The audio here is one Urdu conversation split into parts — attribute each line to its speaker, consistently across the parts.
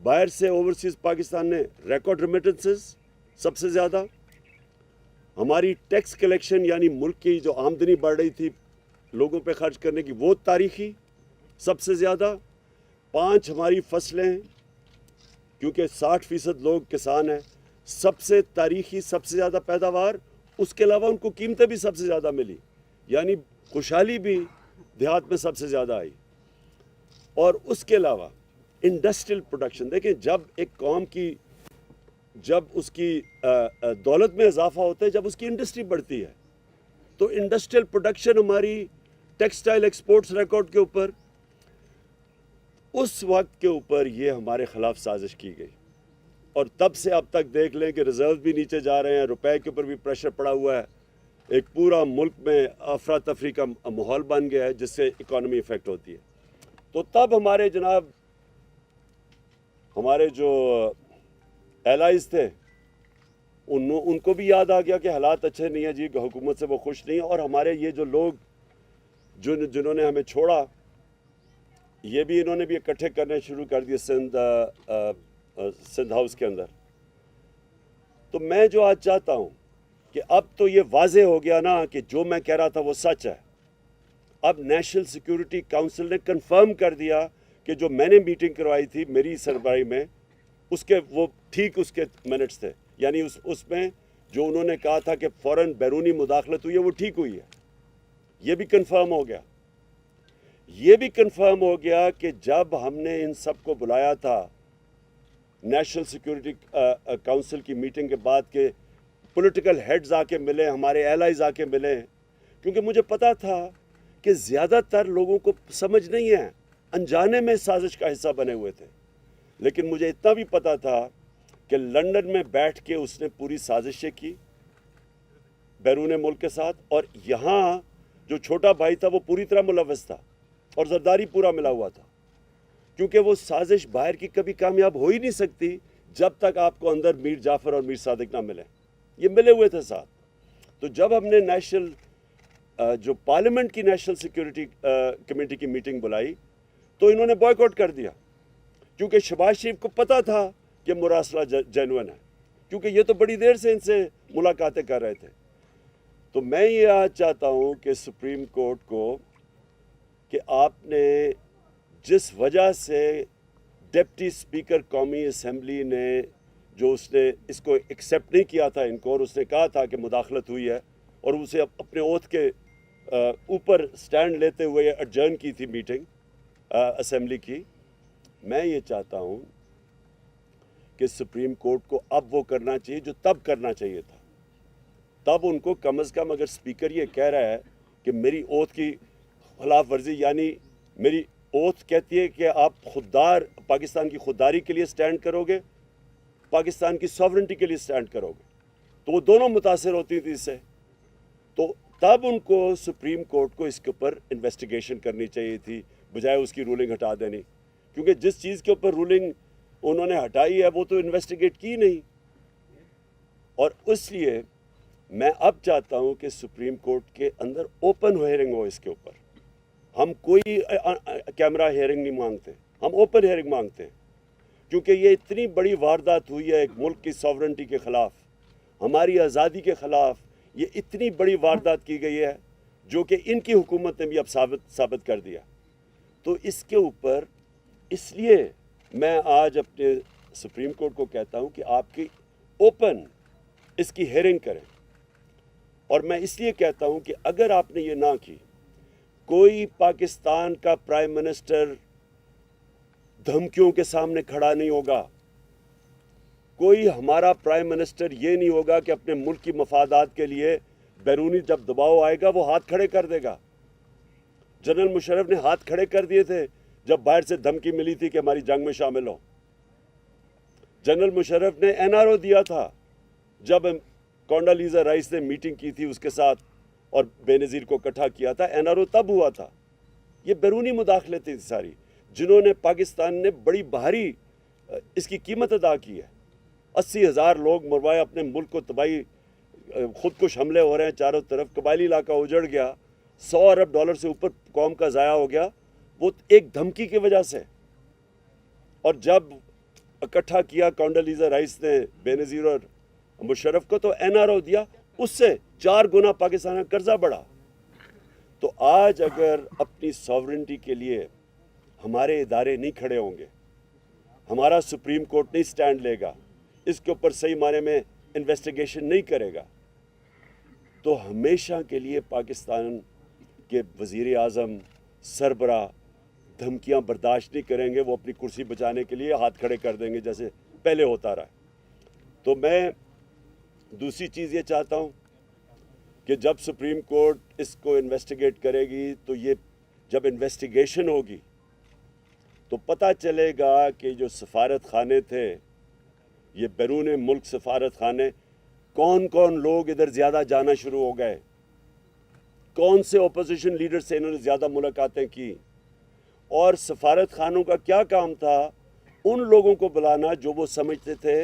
Speaker 1: باہر سے اوورسیز پاکستان نے ریکارڈ ریمیٹنسز سب سے زیادہ. ہماری ٹیکس کلیکشن یعنی ملک کی جو آمدنی بڑھ رہی تھی لوگوں پہ خرچ کرنے کی وہ تاریخی سب سے زیادہ. 5 ہماری فصلیں ہیں کیونکہ 60% لوگ کسان ہیں, سب سے تاریخی سب سے زیادہ پیداوار. اس کے علاوہ ان کو قیمتیں بھی سب سے زیادہ ملی, یعنی خوشحالی بھی دیہات میں سب سے زیادہ آئی. اور اس کے علاوہ انڈسٹریل پروڈکشن دیکھیں, جب ایک قوم کی جب اس کی دولت میں اضافہ ہوتا ہے, جب اس کی انڈسٹری بڑھتی ہے, تو انڈسٹریل پروڈکشن ہماری ٹیکسٹائل ایکسپورٹس ریکارڈ کے اوپر. اس وقت کے اوپر یہ ہمارے خلاف سازش کی گئی, اور تب سے اب تک دیکھ لیں کہ ریزروز بھی نیچے جا رہے ہیں, روپے کے اوپر بھی پریشر پڑا ہوا ہے, ایک پورا ملک میں افراتفری کا ماحول بن گیا ہے جس سے اکانومی افیکٹ ہوتی ہے. تو تب ہمارے جناب ہمارے جو ایلائز تھے ان کو بھی یاد آ گیا کہ حالات اچھے نہیں ہیں جی, حکومت سے وہ خوش نہیں ہیں. اور ہمارے یہ جو لوگ جنہوں نے ہمیں چھوڑا, یہ بھی انہوں نے بھی اکٹھے کرنے شروع کر دیے سندھ ہاؤس کے اندر. تو میں جو آج چاہتا ہوں کہ اب تو یہ واضح ہو گیا نا کہ جو میں کہہ رہا تھا وہ سچ ہے. اب نیشنل سیکیورٹی کونسل نے کنفرم کر دیا کہ جو میں نے میٹنگ کروائی تھی میری سربراہی میں, اس کے وہ ٹھیک اس کے منٹس تھے, یعنی اس میں جو انہوں نے کہا تھا کہ فوراً بیرونی مداخلت ہوئی ہے وہ ٹھیک ہوئی ہے. یہ بھی کنفرم ہو گیا. یہ بھی کنفرم ہو گیا کہ جب ہم نے ان سب کو بلایا تھا نیشنل سیکیورٹی کونسل کی میٹنگ کے بعد کہ پولیٹیکل ہیڈز آ کے ملے, ہمارے ایلائز آ کے ملے, کیونکہ مجھے پتا تھا کہ زیادہ تر لوگوں کو سمجھ نہیں ہے, انجانے میں سازش کا حصہ بنے ہوئے تھے. لیکن مجھے اتنا بھی پتا تھا کہ لندن میں بیٹھ کے اس نے پوری سازشیں کی بیرون ملک کے ساتھ, اور یہاں جو چھوٹا بھائی تھا وہ پوری طرح ملوث تھا اور زرداری پورا ملا ہوا تھا, کیونکہ وہ سازش باہر کی کبھی کامیاب ہو ہی نہیں سکتی جب تک آپ کو اندر میر جعفر اور میر صادق نہ ملے. یہ ملے ہوئے تھے ساتھ. تو جب ہم نے جو پارلیمنٹ کی نیشنل سیکیورٹی کمیٹی کی میٹنگ بلائی تو انہوں نے بوائیکاٹ کر دیا, کیونکہ شہباز شریف کو پتا تھا کہ مراسلہ جینوئن ہے, کیونکہ یہ تو بڑی دیر سے ان سے ملاقاتیں کر رہے تھے. تو میں یہ آج چاہتا ہوں کہ سپریم کورٹ کو کہ آپ نے جس وجہ سے ڈپٹی اسپیکر قومی اسمبلی نے جو اس نے اس کو ایکسیپٹ نہیں کیا تھا ان کو, اور اس نے کہا تھا کہ مداخلت ہوئی ہے, اور اسے اپنے اوتھ کے اوپر سٹینڈ لیتے ہوئے ایڈجرن کی تھی میٹنگ اسمبلی کی. میں یہ چاہتا ہوں کہ سپریم کورٹ کو اب وہ کرنا چاہیے جو تب کرنا چاہیے تھا. تب ان کو کم از کم اگر اسپیکر یہ کہہ رہا ہے کہ میری اوتھ کی خلاف ورزی, یعنی میری اوتھ کہتی ہے کہ آپ خوددار پاکستان کی خودداری کے لیے سٹینڈ کرو گے, پاکستان کی سوورنٹی کے لیے سٹینڈ کرو گے, تو وہ دونوں متاثر ہوتی تھی اس سے. تو تب ان کو سپریم کورٹ کو اس کے اوپر انویسٹیگیشن کرنی چاہیے تھی بجائے اس کی رولنگ ہٹا دینی, کیونکہ جس چیز کے اوپر رولنگ انہوں نے ہٹائی ہے وہ تو انویسٹیگیٹ کی نہیں. اور اس لیے میں اب چاہتا ہوں کہ سپریم کورٹ کے اندر اوپن ہیئرنگ ہو اس کے اوپر. ہم کوئی کیمرہ ہیئرنگ نہیں مانگتے, ہم اوپن ہیئرنگ مانگتے ہیں, کیونکہ یہ اتنی بڑی واردات ہوئی ہے ایک ملک کی سوورنٹی کے خلاف, ہماری آزادی کے خلاف. یہ اتنی بڑی واردات کی گئی ہے جو کہ ان کی حکومت نے بھی اب ثابت کر دیا. تو اس کے اوپر اس لیے میں آج اپنے سپریم کورٹ کو کہتا ہوں کہ آپ کی اوپن اس کی ہیئرنگ کریں. اور میں اس لیے کہتا ہوں کہ اگر آپ نے یہ نہ کی, کوئی پاکستان کا پرائم منسٹر دھمکیوں کے سامنے کھڑا نہیں ہوگا, کوئی ہمارا پرائم منسٹر یہ نہیں ہوگا کہ اپنے ملک کی مفادات کے لیے بیرونی جب دباؤ آئے گا وہ ہاتھ کھڑے کر دے گا. جنرل مشرف نے ہاتھ کھڑے کر دیے تھے جب باہر سے دھمکی ملی تھی کہ ہماری جنگ میں شامل ہو. جنرل مشرف نے NRO دیا تھا جب کونڈالیزا رائس نے میٹنگ کی تھی اس کے ساتھ اور بے نظیر کو اکٹھا کیا تھا. NRO تب ہوا تھا. یہ بیرونی مداخلتیں تھی ساری جنہوں نے پاکستان نے بڑی بھاری اس کی قیمت ادا کی ہے. 80,000 لوگ مروائے, اپنے ملک کو تباہی, خودکش حملے ہو رہے ہیں چاروں طرف, قبائلی علاقہ اجڑ گیا, $100 ارب سے اوپر قوم کا ضائع ہو گیا, وہ ایک دھمکی کی وجہ سے. اور جب اکٹھا کیا کونڈولیزا رائس نے بے نظیر اور مشرف کو، تو NRO دیا، اس سے 4 گنا پاکستان کا قرضہ بڑھا۔ تو آج اگر اپنی ساورنٹی کے لیے ہمارے ادارے نہیں کھڑے ہوں گے، ہمارا سپریم کورٹ نہیں سٹینڈ لے گا، اس کے اوپر صحیح معنی میں انویسٹیگیشن نہیں کرے گا، تو ہمیشہ کے لیے پاکستان کے وزیر اعظم سربراہ دھمکیاں برداشت نہیں کریں گے، وہ اپنی کرسی بچانے کے لیے ہاتھ کھڑے کر دیں گے جیسے پہلے ہوتا رہا۔ تو میں دوسری چیز یہ چاہتا ہوں کہ جب سپریم کورٹ اس کو انویسٹیگیٹ کرے گی، تو یہ جب انویسٹیگیشن ہوگی تو پتہ چلے گا کہ جو سفارت خانے تھے، یہ بیرون ملک سفارت خانے، کون کون لوگ ادھر زیادہ جانا شروع ہو گئے، کون سے اپوزیشن لیڈر سے انہوں نے زیادہ ملاقاتیں کی، اور سفارت خانوں کا کیا کام تھا ان لوگوں کو بلانا جو وہ سمجھتے تھے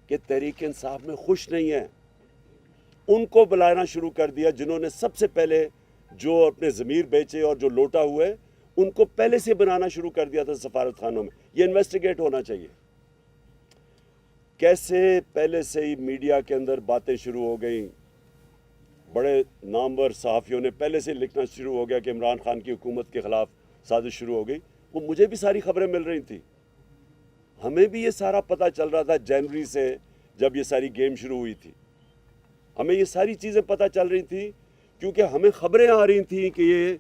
Speaker 1: کہ تحریک انصاف میں خوش نہیں ہیں، ان کو بلانا شروع کر دیا، جنہوں نے سب سے پہلے جو اپنے ضمیر بیچے اور جو لوٹا ہوئے، ان کو پہلے سے بنانا شروع کر دیا تھا سفارت خانوں میں۔ یہ انویسٹیگیٹ ہونا چاہیے۔ کیسے پہلے سے ہی میڈیا کے اندر باتیں شروع ہو گئیں، بڑے نامور صحافیوں نے پہلے سے لکھنا شروع ہو گیا کہ عمران خان کی حکومت کے خلاف سازش شروع ہو گئی۔ وہ مجھے بھی ساری خبریں مل رہی تھیں، ہمیں بھی یہ سارا پتہ چل رہا تھا جنوری سے، جب یہ ساری گیم شروع ہوئی تھی، ہمیں یہ ساری چیزیں پتہ چل رہی تھیں، کیونکہ ہمیں خبریں آ رہی تھیں کہ یہ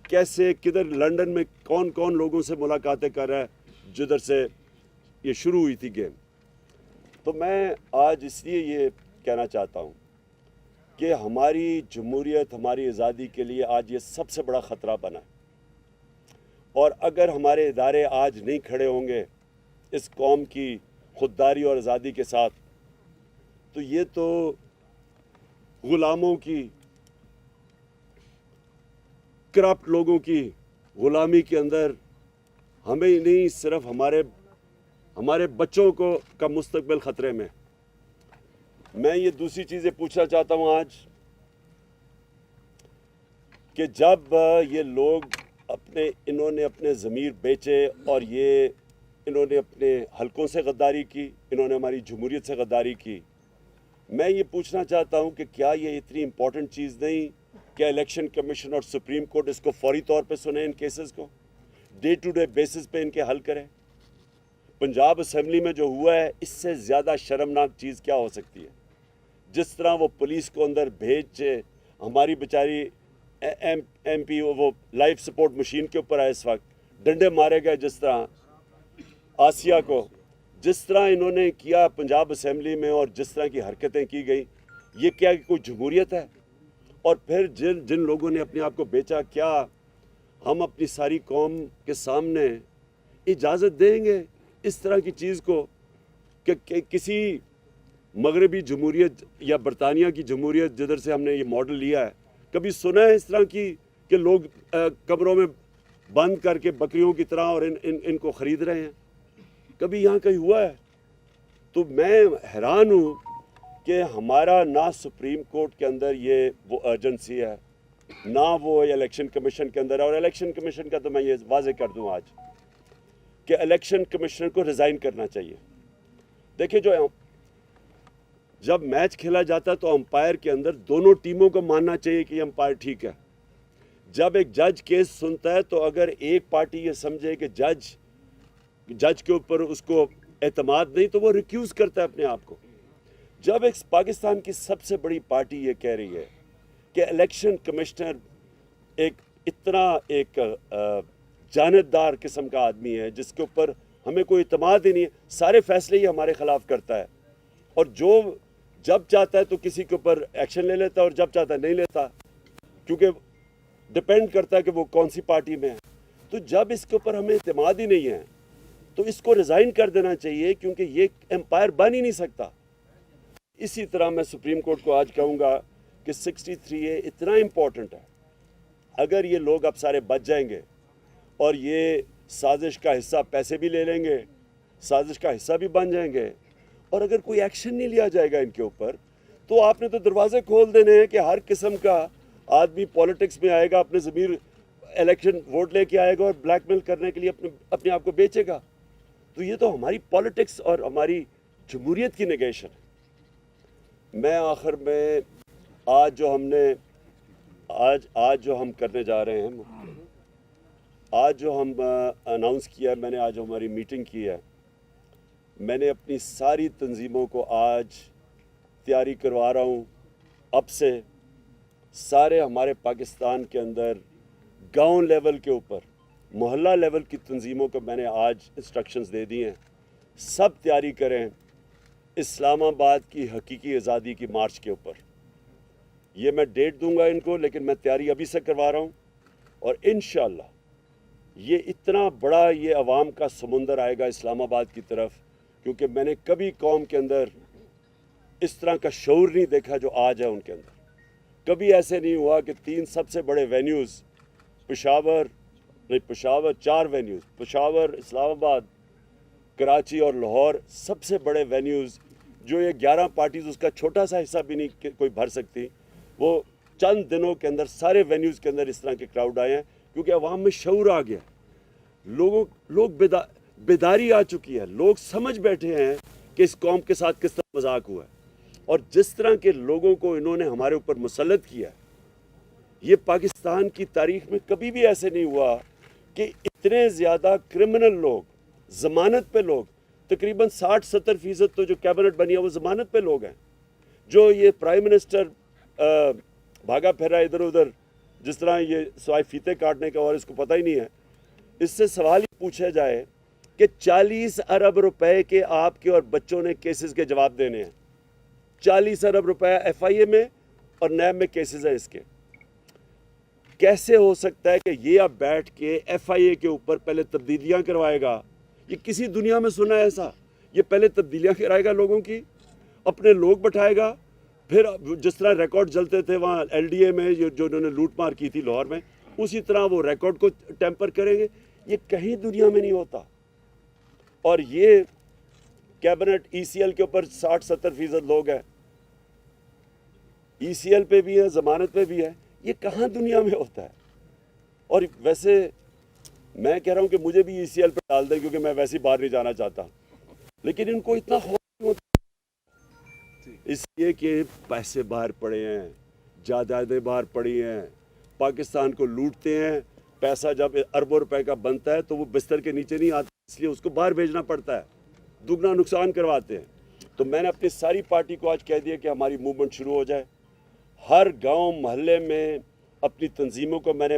Speaker 1: کیسے کدھر لنڈن میں کون کون لوگوں سے ملاقاتیں کر رہا ہے جدھر سے یہ شروع ہوئی تھی گیم۔ تو میں آج اس لیے یہ کہنا چاہتا ہوں کہ ہماری جمہوریت، ہماری آزادی کے لیے آج یہ سب سے بڑا خطرہ بنا ہے، اور اگر ہمارے ادارے آج نہیں کھڑے ہوں گے اس قوم کی خودداری اور آزادی کے ساتھ، تو یہ تو غلاموں کی، کرپٹ لوگوں کی غلامی کے اندر ہمیں ہی نہیں، صرف ہمارے بچوں کا مستقبل خطرے میں۔ میں یہ دوسری چیزیں پوچھنا چاہتا ہوں آج کہ جب یہ لوگ انہوں نے اپنے ضمیر بیچے اور انہوں نے اپنے حلقوں سے غداری کی، انہوں نے ہماری جمہوریت سے غداری کی، میں یہ پوچھنا چاہتا ہوں کہ کیا یہ اتنی امپورٹنٹ چیز نہیں کہ الیکشن کمیشن اور سپریم کورٹ اس کو فوری طور پہ سنیں، ان کیسز کو ڈے ٹو ڈے بیسس پہ ان کے حل کریں؟ پنجاب اسمبلی میں جو ہوا ہے، اس سے زیادہ شرمناک چیز کیا ہو سکتی ہے؟ جس طرح وہ پولیس کو اندر بھیجے، ہماری بیچاری ایم پی وہ لائف سپورٹ مشین کے اوپر ہے، اس وقت ڈنڈے مارے گئے، جس طرح آسیہ کو، جس طرح انہوں نے کیا پنجاب اسمبلی میں، اور جس طرح کی حرکتیں کی گئی، یہ کیا کوئی جمہوریت ہے؟ اور پھر جن لوگوں نے اپنے آپ کو بیچا، کیا ہم اپنی ساری قوم کے سامنے اجازت دیں گے اس طرح کی چیز کو کہ کسی مغربی جمہوریت یا برطانیہ کی جمہوریت جدھر سے ہم نے یہ ماڈل لیا ہے، کبھی سنا ہے اس طرح کی کہ لوگ کمروں میں بند کر کے بکریوں کی طرح اور ان کو خرید رہے ہیں؟ کبھی یہاں کہیں ہوا ہے؟ تو میں حیران ہوں کہ ہمارا نہ سپریم کورٹ کے اندر یہ وہ ارجنسی ہے، نہ وہ الیکشن کمیشن کے اندر ہے۔ اور الیکشن کمیشن کا تو میں یہ واضح کر دوں آج کہ الیکشن کمشنر کو ریزائن کرنا چاہیے۔ دیکھیں، جب میچ کھیلا جاتا ہے تو امپائر کے اندر دونوں ٹیموں کو ماننا چاہیے کہ یہ امپائر ٹھیک ہے۔ جب ایک جج کیس سنتا ہے تو اگر ایک پارٹی یہ سمجھے کہ جج کے اوپر اس کو اعتماد نہیں، تو وہ ریکیوز کرتا ہے اپنے آپ کو۔ جب ایک پاکستان کی سب سے بڑی پارٹی یہ کہہ رہی ہے کہ الیکشن کمشنر اتنا جانبدار قسم کا آدمی ہے جس کے اوپر ہمیں کوئی اعتماد ہی نہیں ہے، سارے فیصلے ہی ہمارے خلاف کرتا ہے، اور جب چاہتا ہے تو کسی کے اوپر ایکشن لے لیتا ہے اور جب چاہتا ہے نہیں لیتا، کیونکہ ڈپینڈ کرتا ہے کہ وہ کون سی پارٹی میں ہے۔ تو جب اس کے اوپر ہمیں اعتماد ہی نہیں ہے تو اس کو ریزائن کر دینا چاہیے، کیونکہ یہ امپائر بن ہی نہیں سکتا۔ اسی طرح میں سپریم کورٹ کو آج کہوں گا کہ 63A اتنا امپورٹنٹ ہے، اگر یہ لوگ اب سارے بچ جائیں گے اور یہ سازش کا حصہ پیسے بھی لے لیں گے، سازش کا حصہ بھی بن جائیں گے، اور اگر کوئی ایکشن نہیں لیا جائے گا ان کے اوپر، تو آپ نے تو دروازے کھول دینے ہیں کہ ہر قسم کا آدمی پولیٹکس میں آئے گا، اپنے ضمیر الیکشن ووٹ لے کے آئے گا اور بلیک میل کرنے کے لیے اپنے آپ کو بیچے گا۔ تو یہ تو ہماری پالیٹکس اور ہماری جمہوریت کی نگیشن ہے۔ میں آخر میں آج جو ہم کرنے جا رہے ہیں، آج جو ہم اناؤنس کیا ہے، میں نے آج ہماری میٹنگ کی ہے، میں نے اپنی ساری تنظیموں کو آج تیاری کروا رہا ہوں اب سے، سارے ہمارے پاکستان کے اندر گاؤں لیول کے اوپر، محلہ لیول کی تنظیموں کو میں نے آج انسٹرکشنز دے دی ہیں، سب تیاری کریں اسلام آباد کی حقیقی آزادی کی مارچ کے اوپر۔ یہ میں ڈیٹ دوں گا ان کو، لیکن میں تیاری ابھی سے کروا رہا ہوں، اور انشاءاللہ یہ اتنا بڑا یہ عوام کا سمندر آئے گا اسلام آباد کی طرف، کیونکہ میں نے کبھی قوم کے اندر اس طرح کا شعور نہیں دیکھا جو آج ہے ان کے اندر۔ کبھی ایسے نہیں ہوا کہ 3 سب سے بڑے وینیوز چار وینیوز، پشاور، اسلام آباد، کراچی اور لاہور، سب سے بڑے وینیوز، جو یہ 11 پارٹیز اس کا چھوٹا سا حصہ بھی نہیں کوئی بھر سکتی، وہ چند دنوں کے اندر سارے وینیوز کے اندر اس طرح کے کراؤڈ آئے ہیں، کیونکہ عوام میں شعور آ گیا، لوگ بیداری آ چکی ہے، لوگ سمجھ بیٹھے ہیں کہ اس قوم کے ساتھ کس طرح مذاق ہوا ہے، اور جس طرح کے لوگوں کو انہوں نے ہمارے اوپر مسلط کیا ہے، یہ پاکستان کی تاریخ میں کبھی بھی ایسے نہیں ہوا کہ اتنے زیادہ کرمنل لوگ، ضمانت پہ لوگ، تقریباً 60-70% تو جو کیبنٹ بنی ہے وہ ضمانت پہ لوگ ہیں، جو یہ پرائم منسٹر بھاگا پھر رہا ہے ادھر ادھر، جس طرح یہ سوائے فیتے کاٹنے کا اور اس کو پتہ ہی نہیں ہے۔ اس سے سوال ہی پوچھا جائے کہ 40 ارب روپے کے آپ کے اور بچوں نے کیسز کے جواب دینے ہیں، 40 ارب روپے ایف آئی اے میں اور نیب میں کیسز ہیں اس کے۔ کیسے ہو سکتا ہے کہ یہ اب بیٹھ کے ایف آئی اے کے اوپر پہلے تبدیلیاں کروائے گا؟ یہ کسی دنیا میں سنا ہے ایسا؟ یہ پہلے تبدیلیاں کرائے گا لوگوں کی، اپنے لوگ بٹھائے گا، پھر جس طرح ریکارڈ جلتے تھے وہاں ایل ڈی اے میں جو انہوں نے لوٹ مار کی تھی لاہور میں، اسی طرح وہ ریکارڈ کو ٹیمپر کریں گے۔ یہ کہیں دنیا میں نہیں ہوتا۔ اور یہ کیبنٹ ای سی ایل کے اوپر 60-70% لوگ ہیں، ای سی ایل پہ بھی ہے، ضمانت پہ بھی ہے، یہ کہاں دنیا میں ہوتا ہے؟ اور ویسے میں کہہ رہا ہوں کہ مجھے بھی ای سی ایل پہ ڈال دیں، کیونکہ میں ویسے ہی باہر نہیں جانا چاہتا، لیکن ان کو اتنا خوف نہیں ہوتا، اس لیے کہ پیسے باہر پڑے ہیں، جائیدادیں باہر پڑی ہیں، پاکستان کو لوٹتے ہیں، پیسہ جب اربوں روپے کا بنتا ہے تو وہ بستر کے نیچے نہیں آتا، اس لیے اس کو باہر بھیجنا پڑتا ہے، دگنا نقصان کرواتے ہیں۔ تو میں نے اپنی ساری پارٹی کو آج کہہ دیا کہ ہماری موومنٹ شروع ہو جائے، ہر گاؤں محلے میں اپنی تنظیموں کو میں نے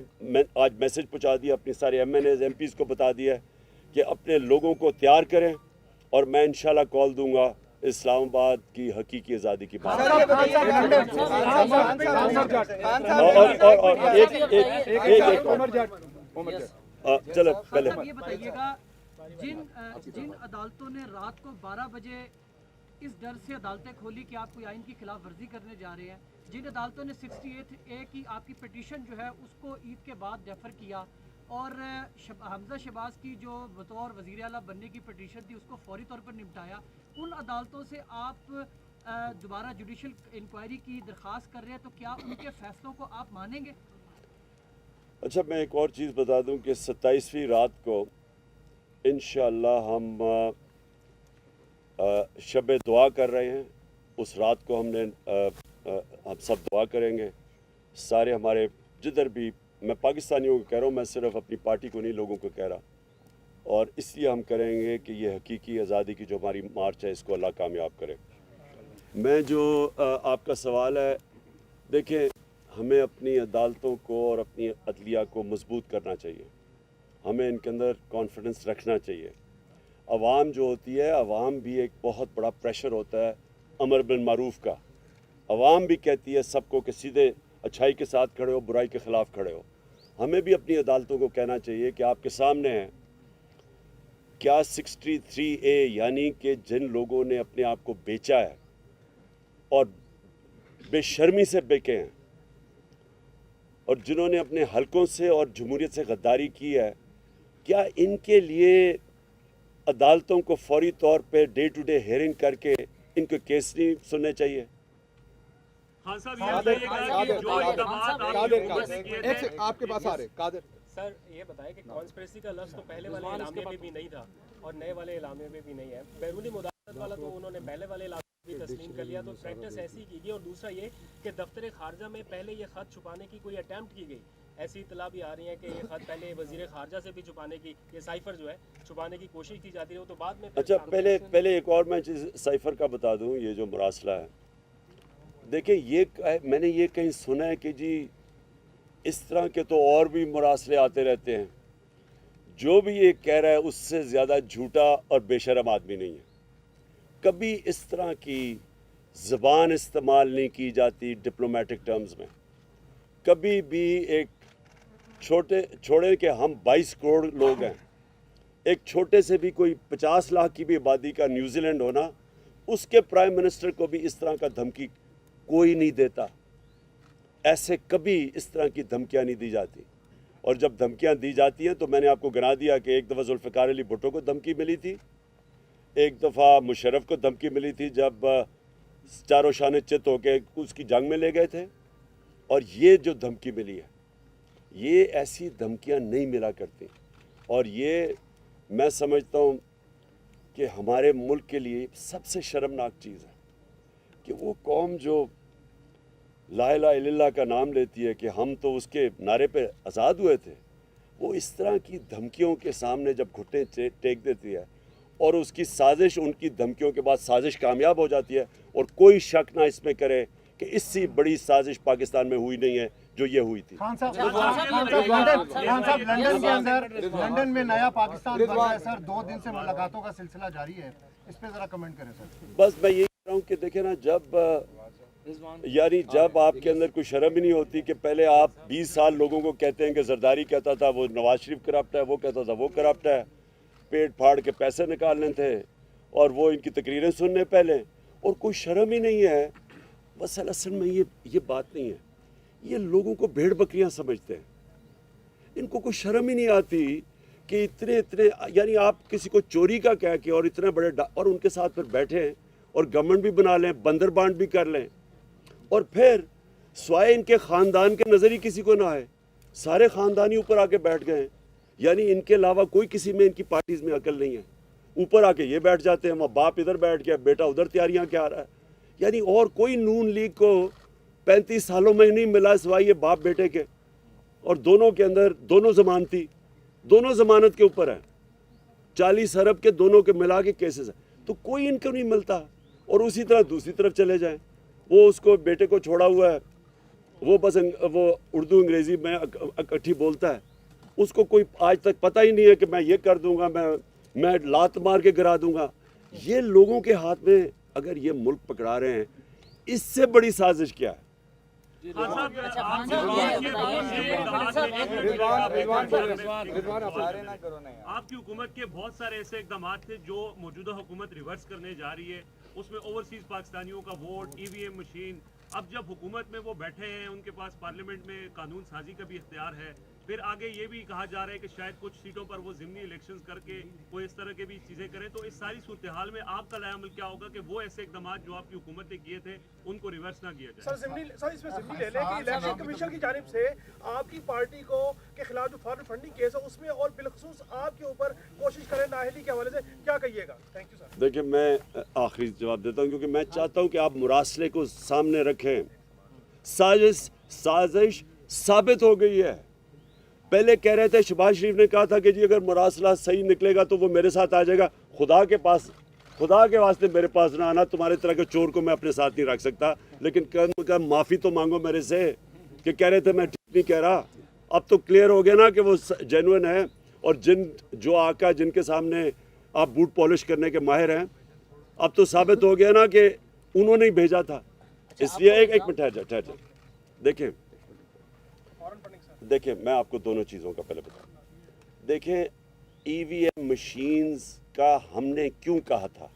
Speaker 1: آج میسج پہنچا دیا، اپنے سارے MNAs MPs کو بتا دیا کہ اپنے لوگوں کو تیار کریں، اور میں انشاءاللہ کال دوں گا اسلام آباد کی حقیقی آزادی کی بات۔ چلو پہلے
Speaker 2: یہ بتائیے گا، جن عدالتوں نے رات کو 12 بجے اس ڈر سے عدالتیں کھولی کہ آپ کوئی آئین کی خلاف ورزی کرنے جا رہے ہیں، جن عدالتوں نے 68A کی آپ کی پٹیشن جو ہے اس کو عید کے بعد ڈیفر کیا، اور حمزہ شہباز کی جو بطور وزیر اعلیٰ بننے کی پٹیشن تھی اس کو فوری طور پر نمٹایا، ان عدالتوں سے آپ دوبارہ جوڈیشل انکوائری کی درخواست کر رہے ہیں، تو کیا ان کے فیصلوں کو آپ مانیں گے؟
Speaker 1: اچھا، میں ایک اور چیز بتا دوں کہ 27ویں رات کو انشاءاللہ ہم شب دعا کر رہے ہیں، اس رات کو ہم سب دعا کریں گے، سارے ہمارے جدھر بھی، میں پاکستانیوں کو کہہ رہا ہوں، میں صرف اپنی پارٹی کو نہیں، لوگوں کو کہہ رہا، اور اس لیے ہم کریں گے کہ یہ حقیقی آزادی کی جو ہماری مارچ ہے اس کو اللہ کامیاب کرے۔ میں جو آپ کا سوال ہے، دیکھیں، ہمیں اپنی عدالتوں کو اور اپنی عدلیہ کو مضبوط کرنا چاہیے، ہمیں ان کے اندر کانفیڈنس رکھنا چاہیے۔ عوام جو ہوتی ہے، عوام بھی ایک بہت بڑا پریشر ہوتا ہے امر بالمعروف کا، عوام بھی کہتی ہے سب کو کہ سیدھے اچھائی کے ساتھ کھڑے ہو، برائی کے خلاف کھڑے ہو۔ ہمیں بھی اپنی عدالتوں کو کہنا چاہیے کہ آپ کے سامنے ہیں، کیا 63A یعنی کہ جن لوگوں نے اپنے آپ کو بیچا ہے اور بے شرمی سے بیکے ہیں، اور جنہوں نے اپنے حلقوں سے اور جمہوریت سے غداری کی ہے، کیا ان کے لیے عدالتوں کو فوری طور پہ ڈے ٹو ڈے ہیئرنگ کر کے ان کو کیس نہیں سننے چاہیے؟
Speaker 3: خان صاحب یہ بتائیے گا کہ جو اقدامات آپ کی حکومت نے کیے تھے،
Speaker 4: آپ کے پاس آ رہے قادر
Speaker 3: سر یہ بتائیں کہ کانسپریسی کا لفظ تو پہلے والے اعلامیے میں بھی نہیں تھا،
Speaker 4: اور نئے والے اعلامیے میں بھی نہیں ہے. بیرونی مداخلت والا تو انہوں نے پہلے والے اعلامیے بھی تسلیم کر لیا, تو پریکٹس ایسی کی گئی. اور دوسرا یہ کہ دفتر خارجہ میں پہلے یہ خط چھپانے کی کوئی اٹیمپٹ کی گئی, ایسی اطلاع بھی آ رہی ہیں کہ یہ خط پہلے وزیر خارجہ سے بھی چھپانے کی, یہ سائفر جو ہے چھپانے کی کوشش کی جاتی ہے, وہ تو بعد میں.
Speaker 1: اچھا پہلے ایک اور میں چیز سائفر کا بتا دوں. یہ جو مراسلہ ہے, دیکھیں یہ میں نے یہ کہیں سنا ہے کہ جی اس طرح کے تو اور بھی مراسلے آتے رہتے ہیں. جو بھی یہ کہہ رہا ہے اس سے زیادہ جھوٹا اور بے شرم آدمی نہیں ہے. کبھی اس طرح کی زبان استعمال نہیں کی جاتی ڈپلومیٹک ٹرمز میں. کبھی بھی ایک چھوڑے کہ ہم 22 کروڑ لوگ ہیں, ایک چھوٹے سے بھی کوئی 50 لاکھ کی بھی آبادی کا نیوزی لینڈ ہونا, اس کے پرائم منسٹر کو بھی اس طرح کا دھمکی کوئی نہیں دیتا. ایسے کبھی اس طرح کی دھمکیاں نہیں دی جاتی. اور جب دھمکیاں دی جاتی ہیں تو میں نے آپ کو گنا دیا کہ ایک دفعہ ذوالفقار علی بھٹو کو دھمکی ملی تھی, ایک دفعہ مشرف کو دھمکی ملی تھی جب چاروں شانے چت ہو کے اس کی جنگ میں لے گئے تھے. اور یہ جو دھمکی ملی ہے, یہ ایسی دھمکیاں نہیں ملا کرتی. اور یہ میں سمجھتا ہوں کہ ہمارے ملک کے لیے سب سے شرمناک چیز ہے کہ وہ قوم جو لا الہ الا اللہ کا نام لیتی ہے کہ ہم تو اس کے نعرے پہ آزاد ہوئے تھے, وہ اس طرح کی دھمکیوں کے سامنے جب گھٹنے ٹیک دیتی ہے اور اس کی سازش, ان کی دھمکیوں کے بعد سازش کامیاب ہو جاتی ہے, اور کوئی شک نہ اس میں کرے کہ اس سے بڑی سازش پاکستان میں ہوئی نہیں ہے جو یہ ہوئی تھی.
Speaker 5: خان صاحب لندن میں نیا پاکستان بن رہا ہے سر, 2 دن سے ملاقاتوں کا سلسلہ جاری ہے, اس پہ ذرا کمنٹ کریں سر.
Speaker 1: بس میں یہی کہہ رہا ہوں کہ دیکھیں نا, جب آپ کے اندر کوئی شرم ہی نہیں ہوتی کہ پہلے آپ 20 سال لوگوں کو کہتے ہیں کہ زرداری کہتا تھا وہ نواز شریف کرپٹ ہے, وہ کہتا تھا وہ کرپٹ ہے, پیٹ پھاڑ کے پیسے نکالنے تھے اور وہ ان کی تقریریں سننے پہلے, اور کوئی شرم ہی نہیں ہے. بس اصل میں یہ بات نہیں ہے. یہ لوگوں کو بھیڑ بکریاں سمجھتے ہیں, ان کو کوئی شرم ہی نہیں آتی کہ اتنے یعنی آپ کسی کو چوری کا کہہ کے اور اتنے بڑے اور ان کے ساتھ پھر بیٹھیں اور گورنمنٹ بھی بنا لیں, بندر بانٹ بھی کر لیں, اور پھر سوائے ان کے خاندان کے نظر ہی کسی کو نہ آئے, سارے خاندانی اوپر آ کے بیٹھ گئے ہیں. یعنی ان کے علاوہ کوئی کسی میں ان کی پارٹیز میں عقل نہیں ہے. اوپر آ کے یہ بیٹھ جاتے ہیں, وہاں باپ ادھر بیٹھ گیا, بیٹا ادھر تیاریاں کیا رہا ہے. یعنی اور کوئی نون لیگ کو 35 سالوں میں نہیں ملا سوائے یہ باپ بیٹے کے, اور دونوں کے اندر دونوں ضمانت کے اوپر ہیں, 40 ارب کے دونوں کے ملا کے کیسز ہیں, تو کوئی ان کو نہیں ملتا. اور اسی طرح دوسری طرف چلے جائیں, وہ اس کو بیٹے کو چھوڑا ہوا ہے, وہ بس وہ اردو انگریزی میں اکٹھی بولتا ہے, اس کو کوئی آج تک پتہ ہی نہیں ہے کہ میں یہ کر دوں گا, میں لات مار کے گرا دوں گا. یہ لوگوں کے ہاتھ میں اگر یہ ملک پکڑا رہے ہیں, اس سے بڑی سازش کیا ہے؟
Speaker 3: آپ کی حکومت کے بہت سارے ایسے اقدامات تھے جو موجودہ حکومت ریورس کرنے جا رہی ہے, اس میں اوورسیز پاکستانیوں کا ووٹ, EVM مشین. اب جب حکومت میں وہ بیٹھے ہیں, ان کے پاس پارلیمنٹ میں قانون سازی کا بھی اختیار ہے, پھر آگے یہ بھی کہا جا رہا ہے کہ شاید کچھ سیٹوں پر وہ ضمنی الیکشنز کر کے وہ اس طرح کے بھی چیزیں کریں, تو اس ساری صورتحال میں آپ کا رائے عمل کیا ہوگا کہ وہ ایسے اقدامات جو آپ کی حکومت نے کیے تھے ان کو ریورس نہ کیا جائے؟
Speaker 6: سر اس میں ضمنی لے لیں کہ الیکشن کمیشن کی جانب سے آپ کی پارٹی کو کے خلاف جو فارن فنڈنگ کیس ہے اس میں اور بالخصوص آپ کے اوپر کوشش کریں نااہلی کے حوالے سے, کیا کہیے گا؟ Thank you sir.
Speaker 1: دیکھیں میں آخری جواب دیتا ہوں کیونکہ میں چاہتا ہوں کہ آپ مراسلے کو سامنے رکھیں. سازش ثابت ہو گئی ہے. پہلے کہہ رہے تھے, شہباز شریف نے کہا تھا کہ جی اگر مراسلہ صحیح نکلے گا تو وہ میرے ساتھ آ جائے گا. خدا کے واسطے میرے پاس نہ آنا, تمہارے طرح کے چور کو میں اپنے ساتھ نہیں رکھ سکتا, لیکن کم معافی تو مانگو میرے سے کہ کہہ رہے تھے میں ٹھیک نہیں کہہ رہا. اب تو کلیئر ہو گیا نا کہ وہ جینوئن ہے, اور جو آقا جن کے سامنے آپ بوٹ پالش کرنے کے ماہر ہیں, اب تو ثابت ہو گیا نا کہ انہوں نے ہی بھیجا تھا. اس لیے ایک منٹ ٹھہر جائے. دیکھیں میں آپ کو دونوں چیزوں کا پہلے بتاؤں. دیکھیں EVM مشینز کا ہم نے کیوں کہا تھا.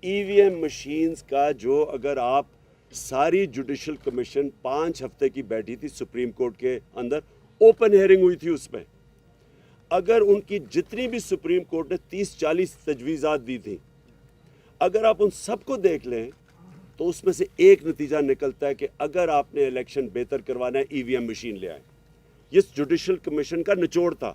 Speaker 1: EVM مشینز کا جو اگر آپ ساری جوڈیشل کمیشن 5 ہفتے کی بیٹھی تھی سپریم کورٹ کے اندر, اوپن ہیئرنگ ہوئی تھی اس میں, اگر ان کی جتنی بھی سپریم کورٹ نے 30-40 تجویزات دی تھی, اگر آپ ان سب کو دیکھ لیں تو اس میں سے ایک نتیجہ نکلتا ہے کہ اگر آپ نے الیکشن بہتر کروانا ہے EVM مشین لے آئیں. یہ جوڈیشل کمیشن کا نچوڑ تھا.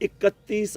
Speaker 1: 31